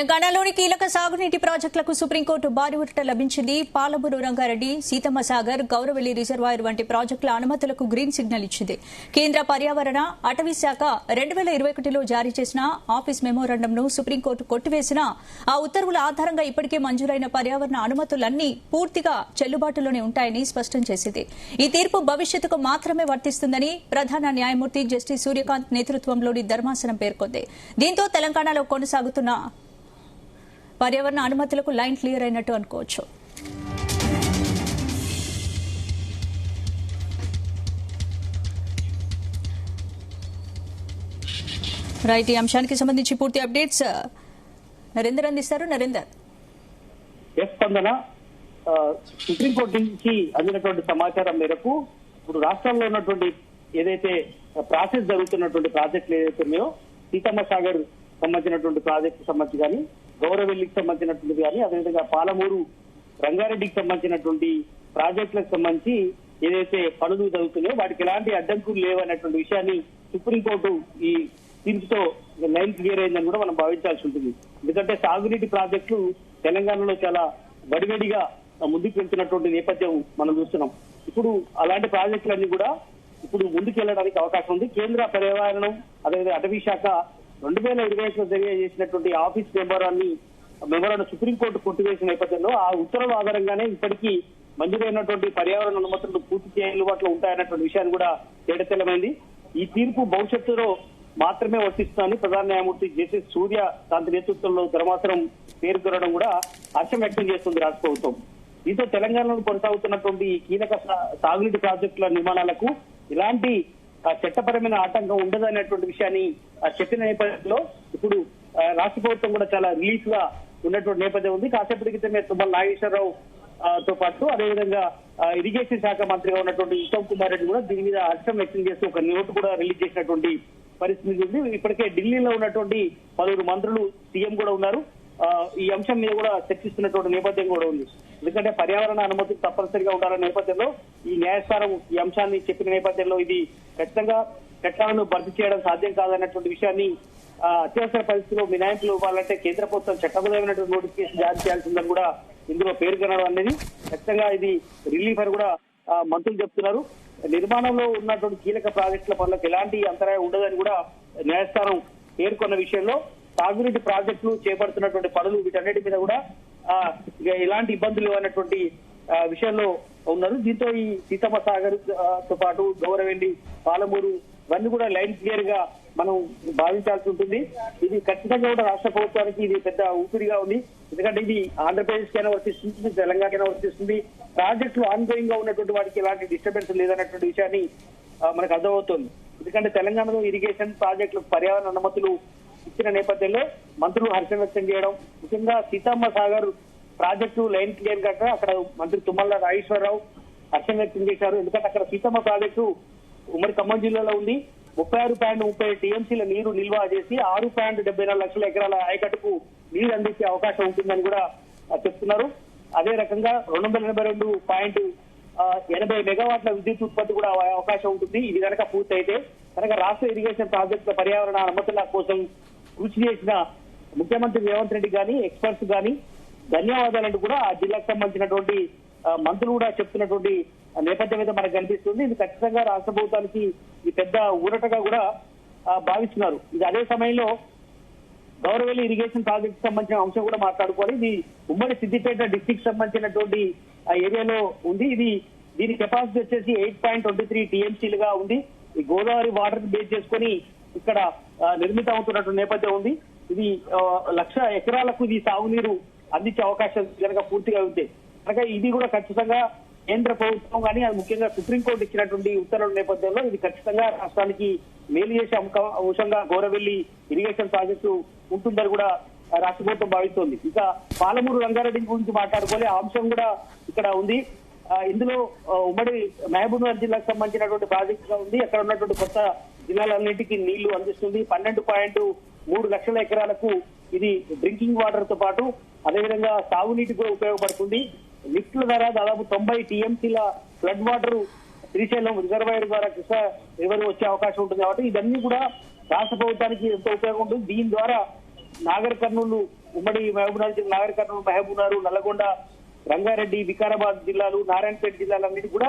తెలంగాణలోని కీలక సాగునీటి ప్రాజెక్టులకు సుప్రీంకోర్టు భారీ ఊరట లభించింది. పాలమూరు రంగారెడ్డి, సీతమ్మ సాగర్, గౌరవెల్లి రిజర్వాయర్ వంటి ప్రాజెక్టుల అనుమతులకు గ్రీన్ సిగ్నల్ ఇచ్చింది. కేంద్ర పర్యావరణ, అటవీ శాఖ 2021లో జారీ చేసిన ఆఫీస్ మెమోరాండంను సుప్రీంకోర్టు కొట్టివేసినా ఆ ఉత్తర్వుల ఆధారంగా ఇప్పటికే మంజూరైన పర్యావరణ అనుమతులన్నీ పూర్తిగా చెల్లుబాటులోనే ఉంటాయని స్పష్టం చేసింది. ఈ తీర్పు భవిష్యత్తుకు మాత్రమే వర్తిస్తుందని ప్రధాన న్యాయమూర్తి జస్టిస్ సూర్యకాంత్ నేతృత్వంలోని ధర్మాసనం పేర్కొంది. దీంతో తెలంగాణలో కొనసాగుతున్న పర్యావరణ అనుమతులకు లైన్ క్లియర్ అయినట్టు అనుకోవచ్చు. రైట్, ఈ అంశానికి సంబంధించి పూర్తి అప్డేట్స్ నరేందర్ అందిస్తారు. నరేందర్. సుప్రీంకోర్టు నుంచి అందినటువంటి సమాచారం మేరకు ఇప్పుడు రాష్ట్రంలో ఉన్నటువంటి ఏదైతే ప్రాసెస్ జరుగుతున్నటువంటి ప్రాజెక్టులు ఏదైతే ఉన్నాయో, సీతమ్మ సాగర్ సంబంధించినటువంటి ప్రాజెక్టు సంబంధించి కానీ, గౌరవెల్లికి సంబంధించినటువంటిది కానీ, అదేవిధంగా పాలమూరు రంగారెడ్డికి సంబంధించినటువంటి ప్రాజెక్టులకు సంబంధించి ఏదైతే పనులు జరుగుతున్నాయో వాటికి ఎలాంటి అడ్డంకులు లేవనేటువంటి విషయాన్ని సుప్రీంకోర్టు ఈ తీర్పుతో లైన్ క్లియర్ అయిందని కూడా మనం భావించాల్సి ఉంటుంది. ఎందుకంటే సాగునీటి ప్రాజెక్టులు తెలంగాణలో చాలా వడివడిగా ముందుకు వెళ్తున్నటువంటి నేపథ్యం మనం చూస్తున్నాం. ఇప్పుడు అలాంటి ప్రాజెక్టులన్నీ కూడా ఇప్పుడు ముందుకు వెళ్ళడానికి అవకాశం ఉంది. కేంద్ర పర్యావరణం, అదేవిధంగా అటవీ శాఖ 2021లో తెలియజేసినటువంటి ఆఫీస్ మెమోరాండం సుప్రీంకోర్టు కొట్టివేసిన నేపథ్యంలో ఆ ఉత్తర్వుల ఆధారంగానే ఇప్పటికీ మంజూరైనటువంటి పర్యావరణ అనుమతులను పూర్తి చేయలుబాటులో ఉంటాయన్నటువంటి విషయాన్ని కూడా తేటతెల్లమైంది. ఈ తీర్పు భవిష్యత్తులో మాత్రమే వర్తిస్తుందని ప్రధాన న్యాయమూర్తి జస్టిస్ సూర్యకాంత్ నేతృత్వంలో ధర్మాసనం పేర్కొనడం కూడా హర్షం వ్యక్తం చేస్తుంది రాష్ట్ర ప్రభుత్వం. దీంతో తెలంగాణలో కొనసాగుతున్నటువంటి కీలక సాగునీటి ప్రాజెక్టుల నిర్మాణాలకు ఇలాంటి చట్టపరమైన ఆటంకం ఉండదనేటువంటి విషయాన్ని చెప్పిన నేపథ్యంలో ఇప్పుడు రాష్ట్ర ప్రభుత్వం కూడా చాలా రిలీఫ్ గా ఉన్నటువంటి నేపథ్యం ఉంది. కాసేపటి క్రితమే తుమ్మల నాగేశ్వరరావు తో పాటు అదేవిధంగా ఇరిగేషన్ శాఖ మంత్రిగా ఉన్నటువంటి ఉత్తమ్ కుమార్ రెడ్డి కూడా దీని మీద హర్షం వ్యక్తం చేస్తూ ఒక నోటు కూడా రిలీజ్ చేసినటువంటి పరిస్థితి ఉంది. ఇప్పటికే ఢిల్లీలో ఉన్నటువంటి పలువురు మంత్రులు, సీఎం కూడా ఉన్నారు. ఈ అంశం మీద కూడా చర్చిస్తున్నటువంటి నేపథ్యం కూడా ఉంది. ఎందుకంటే పర్యావరణ అనుమతులు తప్పనిసరిగా ఉండాలనే నేపథ్యంలో ఈ న్యాయస్థానం ఈ అంశాన్ని చెప్పిన నేపథ్యంలో ఇది ఖచ్చితంగా చట్టాలను భర్తీ చేయడం సాధ్యం కాదన్నటువంటి విషయాన్ని అత్యవసర పరిస్థితిలో మినహాయింపులు ఇవ్వాలంటే కేంద్ర ప్రభుత్వం చట్టబద్ధమైనటువంటి నోటిఫికేషన్ జారీ చేయాల్సిందని కూడా ఇందులో పేర్కొనడం అనేది ఖచ్చితంగా ఇది రిలీఫ్ అని కూడా మంత్రులు చెప్తున్నారు. నిర్మాణంలో ఉన్నటువంటి కీలక ప్రాజెక్టుల పనులకు ఎలాంటి అంతరాయం ఉండదని కూడా న్యాయస్థానం పేర్కొన్న విషయంలో సాగునీటి ప్రాజెక్టులు చేపడుతున్నటువంటి పనులు వీటన్నిటి మీద కూడా ఎలాంటి ఇబ్బందులు లేవన్నటువంటి విషయంలో ఉన్నారు. దీంతో ఈ సీతమ్మ సాగర్ తో పాటు గౌరవెల్లి, పాలమూరు ఇవన్నీ కూడా లైన్ క్లియర్ గా మనం భావించాల్సి ఉంటుంది. ఇది ఖచ్చితంగా కూడా రాష్ట్ర ప్రభుత్వానికి ఇది పెద్ద ఊపిరిగా ఉంది. ఎందుకంటే ఇది ఆంధ్రప్రదేశ్ కైనా వర్తిస్తుంది, తెలంగాణకైనా వర్తిస్తుంది. ప్రాజెక్టులు ఆన్ గోయింగ్ గా ఉన్నటువంటి వాటికి ఎలాంటి డిస్టర్బెన్స్ లేదన్నటువంటి విషయాన్ని మనకు అర్థమవుతోంది. ఎందుకంటే తెలంగాణలో ఇరిగేషన్ ప్రాజెక్టులకు పర్యావరణ అనుమతులు ఇచ్చిన నేపథ్యంలో మంత్రులు హర్షం వ్యక్తం చేయడం, ముఖ్యంగా Seethamma Sagar project line clear కాక అక్కడ మంత్రి తుమ్మల నాగేశ్వరరావు హర్షం వ్యక్తం చేశారు. ఎందుకంటే అక్కడ సీతమ్మ ప్రాజెక్టు ఉమ్మడి ఖమ్మం జిల్లాలో ఉంది. 36.30 టీఎంసీల నీరు నిల్వ చేసి 6.74 లక్షల ఎకరాల ఆయకట్టుకు నీరు అందించే అవకాశం ఉంటుందని కూడా చెప్తున్నారు. అదే రకంగా 282.80 మెగావాట్ల విద్యుత్ ఉత్పత్తి కూడా అవకాశం ఉంటుంది. ఇది కనుక పూర్తయితే కనుక రాష్ట్ర ఇరిగేషన్ ప్రాజెక్టుల పర్యావరణ అనుమతుల కోసం కృషి చేసిన ముఖ్యమంత్రి రేవంత్ రెడ్డి గాని, ఎక్స్పర్ట్స్ గాని ధన్యవాదాలంటూ కూడా ఆ జిల్లాకు సంబంధించినటువంటి మంత్రులు కూడా చెప్తున్నటువంటి నేపథ్యం అయితే మనకు కనిపిస్తుంది. ఇది ఖచ్చితంగా రాష్ట్ర ప్రభుత్వానికి ఈ పెద్ద ఊరటగా కూడా భావిస్తున్నారు. ఇది అదే సమయంలో గౌరవెల్లి ఇరిగేషన్ ప్రాజెక్ట్ సంబంధించిన అంశం కూడా మాట్లాడుకోవాలి. ఇది ఉమ్మడి సిద్దిపేట డిస్టిక్ సంబంధించినటువంటి ఆ ఏరియాలో ఉంది. దీని కెపాసిటీ వచ్చేసి 8.23 టీఎంసీలుగా ఉంది. ఈ గోదావరి వాటర్ బేస్ చేసుకుని ఇక్కడ నిర్మితం అవుతున్నటువంటి నేపథ్యం ఉంది. ఇది 1,00,000 ఎకరాలకు ఇది సాగునీరు అందించే అవకాశం కనుక పూర్తిగా ఉంది. కనుక ఇది కూడా ఖచ్చితంగా కేంద్ర ప్రభుత్వం కానీ అది ముఖ్యంగా సుప్రీంకోర్టు ఇచ్చినటువంటి ఉత్తర్వుల నేపథ్యంలో ఇది ఖచ్చితంగా రాష్ట్రానికి మేలు చేసే అంశంగా గౌరవెల్లి ఇరిగేషన్ ప్రాజెక్టు ఉంటుందని కూడా రాష్ట్ర ప్రభుత్వం భావిస్తోంది. ఇక పాలమూరు రంగారెడ్డి గురించి మాట్లాడుకోవాలి, ఆ అంశం కూడా ఇక్కడ ఉంది. ఇందులో ఉమ్మడి మహబూబ్నగర్ జిల్లాకు సంబంధించినటువంటి ప్రాజెక్టుగా ఉంది. అక్కడ ఉన్నటువంటి కొత్త జిల్లాలన్నింటికి నీళ్లు అందిస్తుంది. 12.3 లక్షల ఎకరాలకు ఇది డ్రింకింగ్ వాటర్ తో పాటు అదేవిధంగా సాగునీటికి కూడా ఉపయోగపడుతుంది. లిఫ్ట్ల ద్వారా దాదాపు 90 టీఎంసీల ఫ్లడ్ వాటర్ శ్రీశైలం రిజర్వాయర్ ద్వారా కృష్ణ రివర్ వచ్చే అవకాశం ఉంటుంది. కాబట్టి ఇవన్నీ కూడా రాష్ట్ర ప్రభుత్వానికి ఎంతో ఉపయోగం ఉంటుంది. దీని ద్వారా నాగర్ కర్నూలు ఉమ్మడి మహబూబ్నగర్ జిల్లా, నాగర్ కర్నూలు, మహబూబ్నగర్, నల్లగొండ, రంగారెడ్డి, వికారాబాద్ జిల్లాలు, నారాయణపేట జిల్లాలన్నిటి కూడా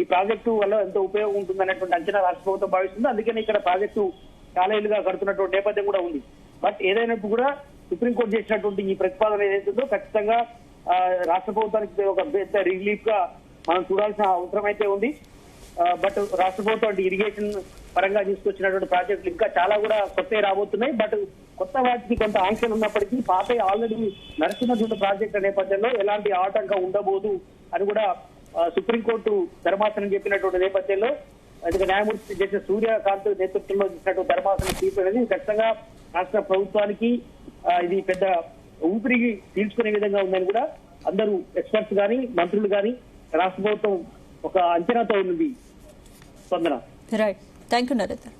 ఈ ప్రాజెక్టు వల్ల ఎంతో ఉపయోగం ఉంటుందనేటువంటి అంచనా రాష్ట్ర ప్రభుత్వం భావిస్తుంది. అందుకని ఇక్కడ ప్రాజెక్టు చాలా ఏళ్లుగా కడుతున్నటువంటి నేపథ్యం కూడా ఉంది. బట్ ఏదైనప్పుడు కూడా సుప్రీంకోర్టు చేసినటువంటి ఈ ప్రతిపాదన ఏదైతుందో ఖచ్చితంగా రాష్ట్ర ప్రభుత్వానికి ఒక పెద్ద రిలీఫ్ గా మనం చూడాల్సిన అవసరం అయితే ఉంది. బట్ రాష్ట్ర ప్రభుత్వం ఇరిగేషన్ పరంగా తీసుకొచ్చినటువంటి ప్రాజెక్టులు ఇంకా చాలా కూడా కొత్త రాబోతున్నాయి. బట్ కొత్త వాటికి కొంత ఆంక్షలు ఉన్నప్పటికీ పాత ఆల్రెడీ నడుస్తున్నటువంటి ప్రాజెక్టుల నేపథ్యంలో ఎలాంటి ఆటంకం ఉండబోదు అని కూడా సుప్రీంకోర్టు ధర్మాసనం చెప్పినటువంటి నేపథ్యంలో న్యాయమూర్తి జస్టిస్ సూర్యకాంత్ నేతృత్వంలో చేసినటువంటి ధర్మాసనం తీర్పు అనేది ఖచ్చితంగా రాష్ట్ర ప్రభుత్వానికి ఇది పెద్ద ఊపిరికి పీల్చుకునే విధంగా ఉందని కూడా అందరూ ఎక్స్పర్ట్స్ కానీ, మంత్రులు కానీ, రాష్ట్ర ప్రభుత్వం ఒక అంచనాతో ఉంది. స్పందన. Right, thank you Narender.